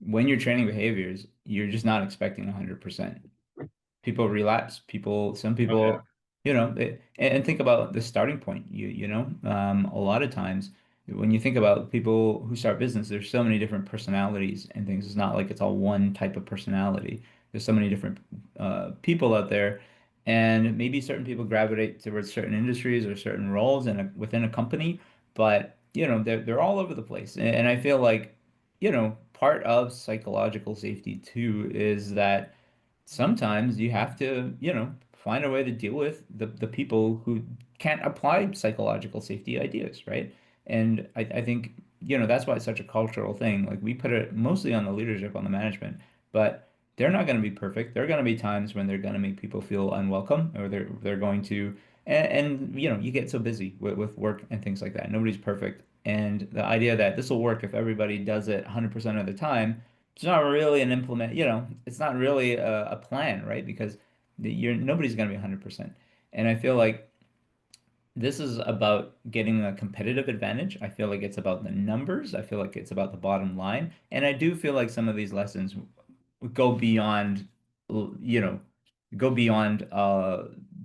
when you're training behaviors, you're just not expecting 100%. People relapse. Some Oh yeah. people, and think about the starting point. A lot of times when you think about people who start business, there's so many different personalities and things. It's not like it's all one type of personality. There's so many different people out there, and maybe certain people gravitate towards certain industries or certain roles within a company, but they're all over the place. And I feel like, part of psychological safety too is that sometimes you have to, find a way to deal with the people who can't apply psychological safety ideas, right? And I think, that's why it's such a cultural thing. Like we put it mostly on the leadership, on the management, but they're not going to be perfect. There are going to be times when they're going to make people feel unwelcome, or they're going to, and you get so busy with work and things like that. Nobody's perfect. And the idea that this will work if everybody does it 100% of the time, it's not really it's not really a plan, right? Because nobody's going to be 100%. And I feel like this is about getting a competitive advantage. I feel like it's about the numbers. I feel like it's about the bottom line. And I do feel like some of these lessons go beyond, you know, go beyond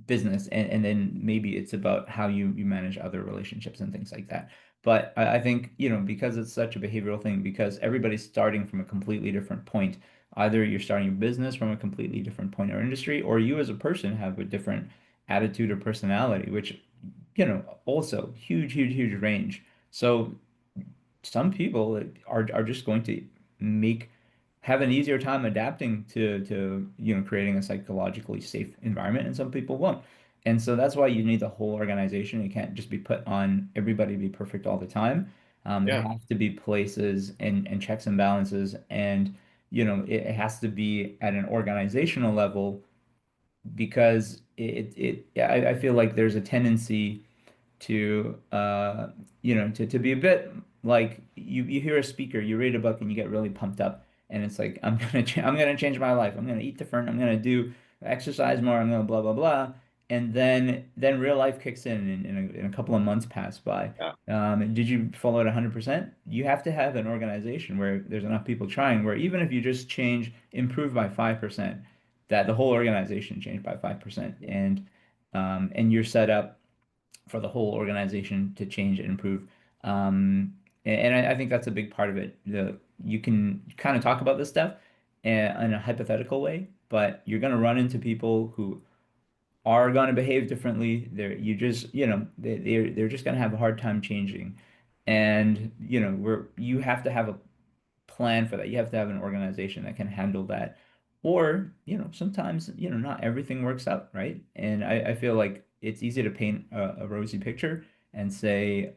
business, and then maybe it's about how you manage other relationships and things like that. But I think, because it's such a behavioral thing, because everybody's starting from a completely different point. Either you're starting your business from a completely different point or industry, or you as a person have a different attitude or personality, which, also huge, huge, huge range. So some people are just going to make have an easier time adapting to creating a psychologically safe environment, and some people won't. And so that's why you need the whole organization. It can't just be put on everybody to be perfect all the time. There Yeah. have to be places and checks and balances, and it has to be at an organizational level, because I feel like there's a tendency to to be a bit like you hear a speaker, you read a book and you get really pumped up, and it's like I'm gonna change my life. I'm gonna eat different. I'm gonna do exercise more. I'm gonna blah blah blah, and then real life kicks in, in a couple of months pass by. Yeah. Did you follow it 100%? You have to have an organization where there's enough people trying, where even if you just improve by 5%, that the whole organization changed by 5%, and you're set up for the whole organization to change and improve. And I think that's a big part of it. You can kind of talk about this stuff in a hypothetical way, but you're going to run into people who are going to behave differently. You just, they're just going to have a hard time changing. And, you have to have a plan for that. You have to have an organization that can handle that. Or, sometimes, not everything works out, right? And I feel like it's easy to paint a rosy picture and say,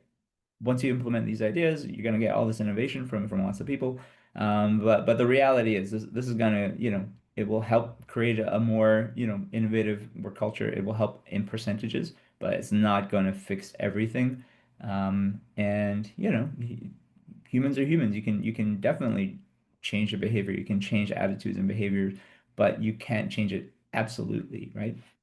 once you implement these ideas, you're going to get all this innovation from lots of people. But the reality is this is going to, it will help create a more, innovative work culture. It will help in percentages, but it's not going to fix everything. And, humans are humans. You can definitely change your behavior. You can change attitudes and behaviors, but you can't change it absolutely, right?